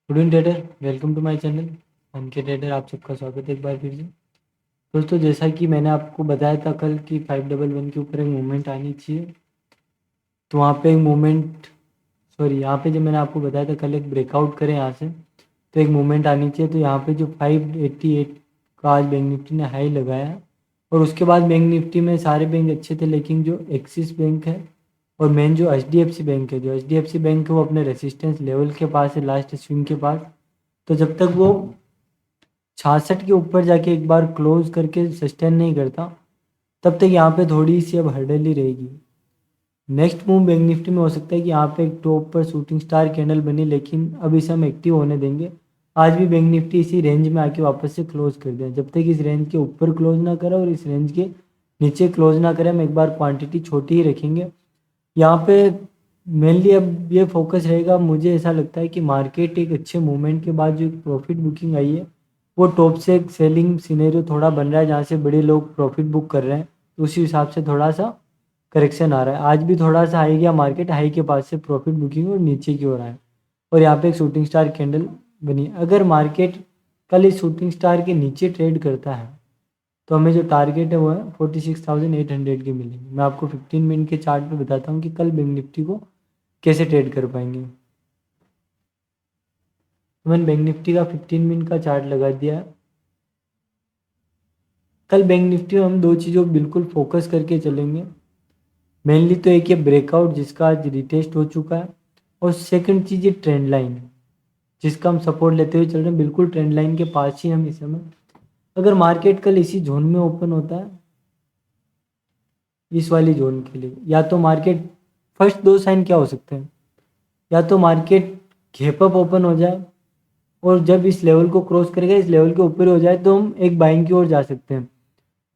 Student trader, welcome to my channel NK trader. आप सबका स्वागत है एक बार फिर से। दोस्तों, जैसा कि मैंने आपको बताया था कल कि 511 के ऊपर एक मूवमेंट आनी चाहिए, तो वहाँ पे एक मूवमेंट यहाँ पे जब मैंने आपको बताया था कल एक ब्रेकआउट करें यहाँ से तो एक मूवमेंट आनी चाहिए। तो यहाँ पे जो 588 का आज बैंक निफ्टी ने हाई लगाया और उसके बाद बैंक निफ्टी में सारे बैंक अच्छे थे, लेकिन जो एक्सिस बैंक है और मेन जो एचडीएफसी बैंक है, वो अपने रेसिस्टेंस लेवल के पास है, लास्ट स्विंग के पास। तो जब तक वो 66 के ऊपर जाके एक बार क्लोज करके सस्टेन नहीं करता, तब तक यहाँ पे थोड़ी सी अब हर्डल ही रहेगी। नेक्स्ट मूव बैंक निफ्टी में हो सकता है कि यहाँ पे एक टॉप पर शूटिंग स्टार कैंडल बनी, लेकिन अब इसे हम एक्टिव होने देंगे। आज भी बैंक निफ्टी इसी रेंज में आके वापस से क्लोज कर दें। जब तक इस रेंज के ऊपर क्लोज ना करे और इस रेंज के नीचे क्लोज ना करे, हम एक बार क्वांटिटी छोटी ही रखेंगे। यहाँ पे मेनली अब ये फोकस रहेगा। मुझे ऐसा लगता है कि मार्केट एक अच्छे मूवमेंट के बाद जो एक प्रॉफिट बुकिंग आई है, वो टॉप से एक सेलिंग सिनेरियो थोड़ा बन रहा है, जहाँ से बड़े लोग प्रॉफिट बुक कर रहे हैं। तो उसी हिसाब से थोड़ा सा करेक्शन आ रहा है। आज भी थोड़ा सा हाई गया मार्केट, हाई के पास से प्रॉफिट बुकिंग और नीचे की ओर आया और यहाँ पे एक शूटिंग स्टार कैंडल बनी। अगर मार्केट कल इस शूटिंग स्टार के नीचे ट्रेड करता है तो हमें जो टारगेट है वो है 46,800 के मिलेंगे। मैं आपको 15 मिनट के चार्ट पे बताता हूँ कि कल बैंक निफ्टी को कैसे ट्रेड कर पाएंगे। तो मैंने बैंक निफ्टी का 15 मिनट का चार्ट लगा दिया है। कल बैंक निफ्टी में हम दो चीज़ों पर बिल्कुल फोकस करके चलेंगे। मेनली तो एक ये ब्रेकआउट जिसका आज रिटेस्ट हो चुका है, और सेकंड चीज़ ये ट्रेंड लाइन जिसका हम सपोर्ट लेते हुए चल रहे हैं। बिल्कुल ट्रेंड लाइन के पास ही हम इस समय, अगर मार्केट कल इसी जोन में ओपन होता है, इस वाली जोन के लिए, या तो मार्केट फर्स्ट दो साइन क्या हो सकते हैं, या तो मार्केट घेप अप ओपन हो जाए और जब इस लेवल को क्रॉस करेगा, इस लेवल के ऊपर हो जाए, तो हम एक बाइंग की ओर जा सकते हैं।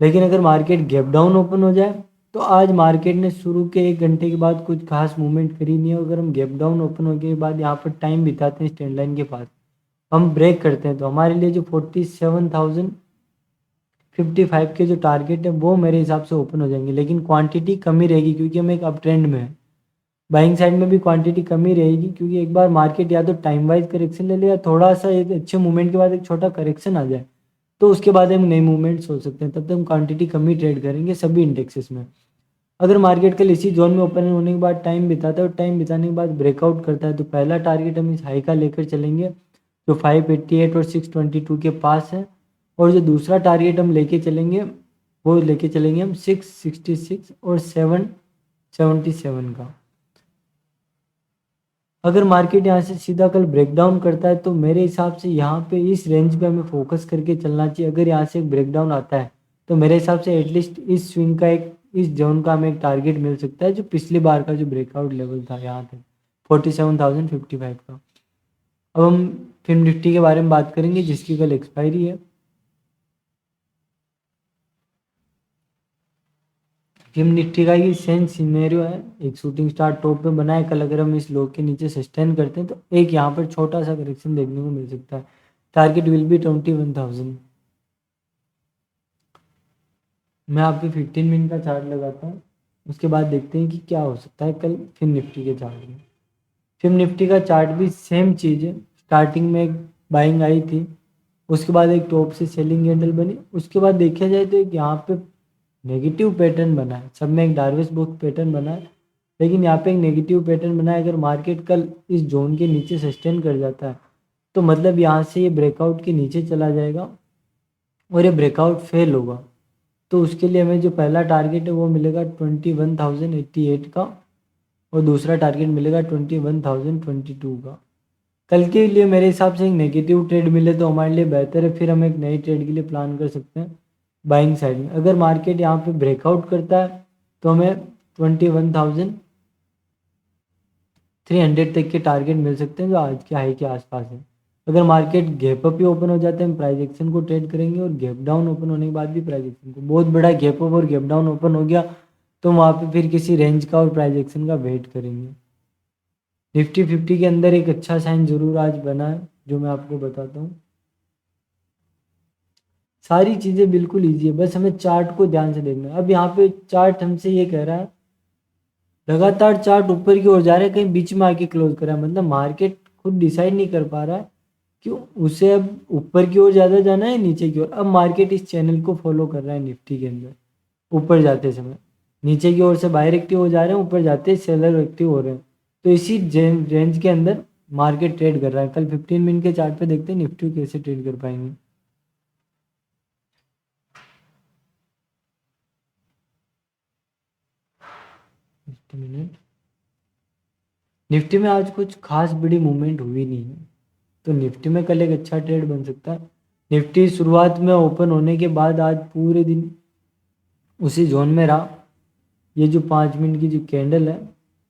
लेकिन अगर मार्केट गैप डाउन ओपन हो जाए, तो आज मार्केट ने शुरू के 1 घंटे के बाद कुछ खास मूवमेंट करी नहीं है। अगर हम गैप डाउन ओपन होने के बाद यहाँ पर टाइम बिताते हैं स्टैंड लाइन के पास, हम ब्रेक करते हैं, तो हमारे लिए जो 47,055 के जो टारगेट है वो मेरे हिसाब से ओपन हो जाएंगे। लेकिन क्वांटिटी कम ही रहेगी क्योंकि हम एक अप ट्रेंड में है। बाइंग साइड में भी क्वांटिटी कम ही रहेगी क्योंकि एक बार मार्केट या तो टाइम वाइज करेक्शन ले ले, या थोड़ा सा एक अच्छे मूवमेंट के बाद एक छोटा करेक्शन आ जाए, तो उसके बाद हम नए मूवमेंट्स हो सकते हैं। तब तक हम क्वांटिटी कम ही ट्रेड करेंगे सभी इंडेक्सेस में। अगर मार्केट कल इसी जोन में ओपन होने के बाद टाइम बिताता है और टाइम बिताने के बाद ब्रेकआउट करता है, तो पहला टारगेट हम इस हाई का लेकर चलेंगे जो 588 और 622 के पास है। और जो दूसरा टारगेट हम लेके चलेंगे, वो लेके चलेंगे हम 666 और 777 का। अगर मार्केट यहाँ से सीधा कल ब्रेकडाउन करता है, तो मेरे हिसाब से यहाँ पे इस रेंज पे हमें फोकस करके चलना चाहिए। अगर यहाँ से एक ब्रेकडाउन आता है, तो मेरे हिसाब से एटलीस्ट इस स्विंग का एक, इस जोन का हमें एक टारगेट मिल सकता है, जो पिछली बार का जो ब्रेकआउट लेवल था यहाँ तक 47,055 का। अब हम फिर निफ्टी के बारे में बात करेंगे जिसकी कल एक्सपायरी है। फिर निफ्टी का ये सेम सिनेरियो है, एक शूटिंग स्टार टॉप पे बना है। कल अगर हम इस लो के नीचे सस्टेन करते हैं, तो एक यहाँ पर छोटा सा करेक्शन देखने को मिल सकता है। Target will be 21,000। मैं आपके 15 मिनट का चार्ट लगाता हूँ, उसके बाद देखते हैं कि क्या हो सकता है कल फिर निफ्टी के चार्ट में। फिर निफ्टी का चार्ट भी सेम चीज़ है। स्टार्टिंग में एक बाइंग आई थी, उसके बाद एक टॉप से सेलिंग कैंडल बनी, उसके बाद देखा जाए तो एक यहाँ पे नेगेटिव पैटर्न बना है। सब में एक डार्विश बुक पैटर्न बना है, लेकिन यहाँ पे एक नेगेटिव पैटर्न बना है। अगर मार्केट कल इस जोन के नीचे सस्टेन कर जाता है, तो मतलब यहाँ से ये ब्रेकआउट के नीचे चला जाएगा और ये ब्रेकआउट फेल होगा। तो उसके लिए हमें जो पहला टारगेट है वो मिलेगा 21,088 का, और दूसरा टारगेट मिलेगा 21,022 का। कल के लिए मेरे हिसाब से एक नेगेटिव ट्रेड मिले तो हमारे लिए बेहतर है, फिर हम एक नई ट्रेड के लिए प्लान कर सकते हैं बाइंग साइड में। अगर मार्केट यहाँ पे ब्रेकआउट करता है, तो हमें 21,300 तक के टारगेट मिल सकते हैं, जो आज के हाई के आसपास है। अगर मार्केट गैप अप ही ओपन हो जाता है, हम प्राइस एक्शन को ट्रेड करेंगे, और गैप डाउन ओपन होने के बाद भी प्राइस एक्शन को, बहुत बड़ा गैप अप और गैप डाउन ओपन हो गया तो वहाँ पे फिर किसी रेंज का और प्राइस एक्शन का वेट करेंगे। निफ्टी 50 के अंदर एक अच्छा साइन जरूर आज बना है, जो मैं आपको बताता हूँ। सारी चीज़ें बिल्कुल ईजी है, बस हमें चार्ट को ध्यान से देखना है। अब यहाँ पे चार्ट हमसे ये कह रहा है, लगातार चार्ट ऊपर की ओर जा रहा है, कहीं बीच में आके क्लोज करा है। मतलब मार्केट खुद डिसाइड नहीं कर पा रहा है क्यों, उसे अब ऊपर की ओर ज़्यादा जाना है नीचे की ओर? अब मार्केट इस चैनल को फॉलो कर रहा है निफ्टी के अंदर, ऊपर जाते समय नीचे की ओर से बायर एक्टिव हो जा रहे हैं, ऊपर जाते सेलर एक्टिव हो रहे हैं। तो इसी रेंज के अंदर मार्केट ट्रेड कर रहा है। कल 15 मिनट के चार्ट पे देखते हैं निफ्टी कैसे ट्रेड कर पाएंगे। मिनट, निफ्टी में आज कुछ खास बड़ी मूवमेंट हुई नहीं है, तो निफ्टी में कल एक अच्छा ट्रेड बन सकता है। निफ्टी शुरुआत में ओपन होने के बाद आज पूरे दिन उसी जोन में रहा। ये जो 5 मिनट की जो कैंडल है,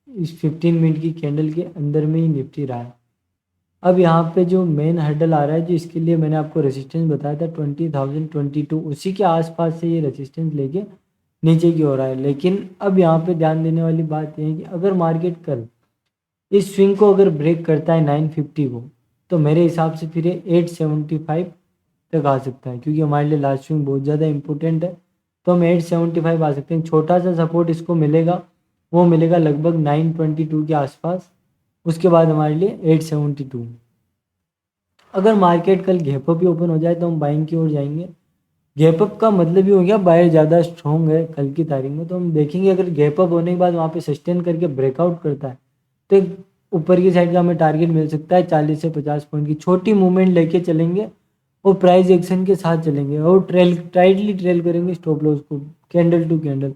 इस 15 मिनट की कैंडल के अंदर में ही निफ्टी रहा है। अब यहाँ पे जो मेन हर्डल आ रहा है, जो इसके लिए मैंने आपको रेजिस्टेंस बताया था 20,022, उसी के आसपास से ये रेजिस्टेंस लेके नीचे की ओर आया। लेकिन अब यहाँ पे ध्यान देने वाली बात यह है कि अगर मार्केट कल इस स्विंग को अगर ब्रेक करता है 950 को, तो मेरे हिसाब से फिर 875 तक आ सकता है, क्योंकि हमारे लिए लास्ट स्विंग बहुत ज़्यादा इंपॉर्टेंट है। तो हम 875 आ सकते हैं। छोटा सा सपोर्ट इसको मिलेगा, वो मिलेगा लगभग 922 के आसपास। उसके बाद हमारे लिए 872। अगर मार्केट कल गैप अप ही ओपन हो जाए तो हम बाइंग की ओर जाएंगे। गैप अप का मतलब ही हो गया बायर ज़्यादा स्ट्रॉन्ग है कल की तारीख में, तो हम देखेंगे अगर गैप अप होने के बाद वहाँ पे सस्टेन करके ब्रेकआउट करता है तो एक ऊपर की साइड का हमें टारगेट मिल सकता है 40 से 50 पॉइंट की। छोटी मूवमेंट लेके चलेंगे और प्राइस एक्शन के साथ चलेंगे और टाइटली ट्रेल करेंगे स्टॉप लॉस को कैंडल टू कैंडल,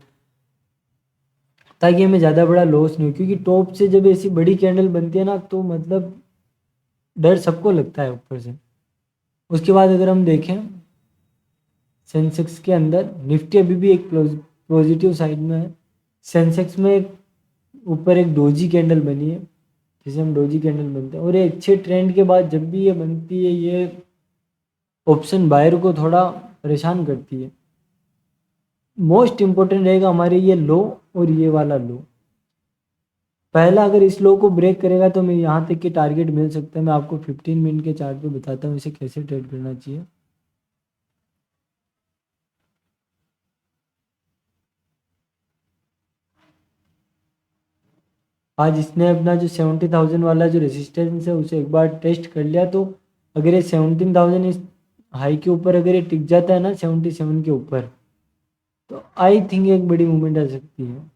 ताकि हमें ज़्यादा बड़ा लॉस नहीं हो। क्योंकि टॉप से जब ऐसी बड़ी कैंडल बनती है ना, तो मतलब डर सबको लगता है ऊपर से। उसके बाद अगर हम देखें सेंसेक्स के अंदर, निफ्टी अभी भी एक पॉजिटिव साइड में है। सेंसेक्स में एक ऊपर एक डोजी कैंडल बनी है, जिसे हम डोजी कैंडल बनते हैं, और ये अच्छे ट्रेंड के बाद जब भी ये बनती है, ये ऑप्शन बायर को थोड़ा परेशान करती है। मोस्ट इम्पोर्टेंट रहेगा हमारे ये लो और ये वाला लो। पहला अगर इस लो को ब्रेक करेगा तो मैं यहाँ तक के टारगेट मिल सकता है। मैं आपको 15 मिनट के चार्ट पे बताता हूँ इसे कैसे ट्रेड करना चाहिए। आज इसने अपना जो 70,000 वाला जो रेजिस्टेंस है उसे एक बार टेस्ट कर लिया, तो अगर ये 17,000 इस हाई के ऊपर अगर ये टिक जाता है ना 77 के ऊपर, तो आई थिंक एक बड़ी मूवमेंट आ सकती है,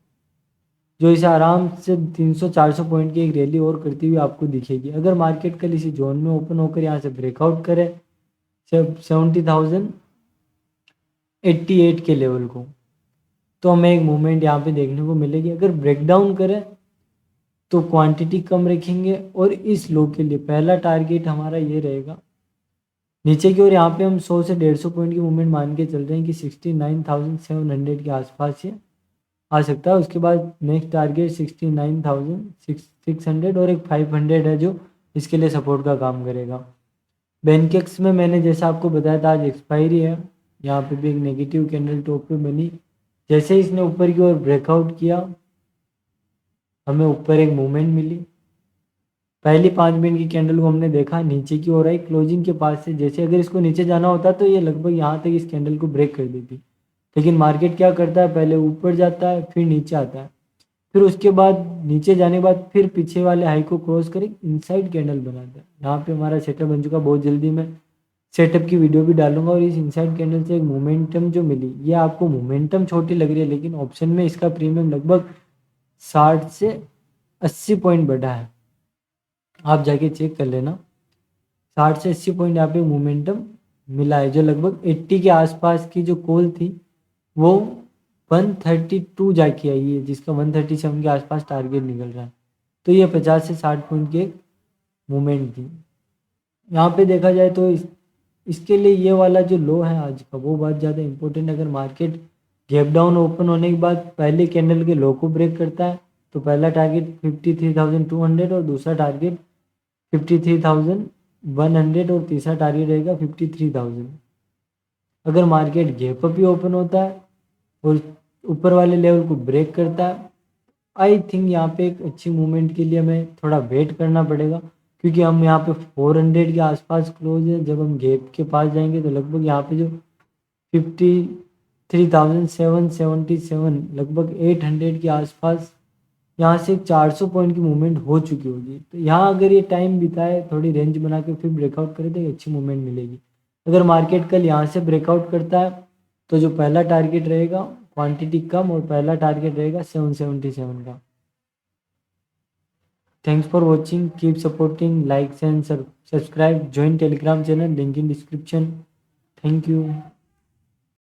जो इसे आराम से 300-400 पॉइंट की एक रैली और करती हुई आपको दिखेगी। अगर मार्केट कल इसी जोन में ओपन होकर यहाँ से ब्रेकआउट करे 70,088 के लेवल को, तो हमें एक मूवमेंट यहाँ पे देखने को मिलेगी। अगर ब्रेकडाउन करे तो क्वांटिटी कम रखेंगे, और इस लो के लिए पहला टारगेट हमारा ये रहेगा नीचे की ओर। यहाँ पे हम 100 से 150 पॉइंट की मूवमेंट मान के चल रहे हैं कि 69,700 के आसपास ये आ सकता है। उसके बाद नेक्स्ट टारगेट 69,600 और एक 500 है जो इसके लिए सपोर्ट का काम करेगा। बेनकेक्स में मैंने जैसा आपको बताया था आज एक्सपायरी है, यहाँ पे भी एक नेगेटिव कैंडल टॉप पे बनी। जैसे इसने ऊपर की ओर ब्रेकआउट किया, हमें ऊपर एक मूवमेंट मिली। पहली 5 मिनट की कैंडल को हमने देखा नीचे की ओर आई क्लोजिंग के पास से। जैसे अगर इसको नीचे जाना होता तो ये लगभग यहाँ तक इस कैंडल को ब्रेक कर देती, लेकिन मार्केट क्या करता है, पहले ऊपर जाता है फिर नीचे आता है, फिर उसके बाद नीचे जाने के बाद फिर पीछे वाले हाई को क्रॉस कर इनसाइड कैंडल बनाता है। यहाँ पे हमारा सेटअप बन चुका। बहुत जल्दी मैं सेटअप की वीडियो भी डालूंगा। और इस इनसाइड कैंडल से एक मोमेंटम जो मिली, ये आपको मोमेंटम छोटी लग रही है, लेकिन ऑप्शन में इसका प्रीमियम लगभग 60 से 80 पॉइंट बढ़ा है। आप जाके चेक कर लेना, 60 से 80 पॉइंट यहाँ पे मोमेंटम मिला है, जो लगभग 80 के आसपास की जो कॉल थी वो 132 जाके आई है, जिसका 137 के आसपास टारगेट निकल रहा है। तो ये 50 से 60 पॉइंट की एक मूवमेंट थी। यहाँ पे देखा जाए तो इसके लिए ये वाला जो लो है आज का, वो बहुत ज़्यादा इंपॉर्टेंट है। अगर मार्केट गैप डाउन ओपन होने के बाद पहले कैंडल के लो को ब्रेक करता है, तो पहला टारगेट 53,200 और दूसरा टारगेट 53,100 और तीसरा टारगेट रहेगा 53,000। अगर मार्केट गैप अप ही ओपन होता है और ऊपर वाले लेवल को ब्रेक करता है, आई थिंक यहाँ पे एक अच्छी मूवमेंट के लिए हमें थोड़ा वेट करना पड़ेगा, क्योंकि हम यहाँ पे 400 के आसपास क्लोज है। जब हम गैप के पास जाएंगे तो लगभग यहाँ पे जो 53,777 लगभग 800 के आसपास यहाँ से 400 पॉइंट की मूवमेंट हो चुकी होगी। तो यहाँ अगर ये टाइम बिताए, थोड़ी रेंज बना के फिर ब्रेकआउट करे तो एक अच्छी मूवमेंट मिलेगी। अगर मार्केट कल यहाँ से ब्रेकआउट करता है तो जो पहला टारगेट रहेगा क्वांटिटी कम और पहला टारगेट रहेगा 777 का। Thanks for watching, keep supporting, like and subscribe, join Telegram channel, link in description. Thank you.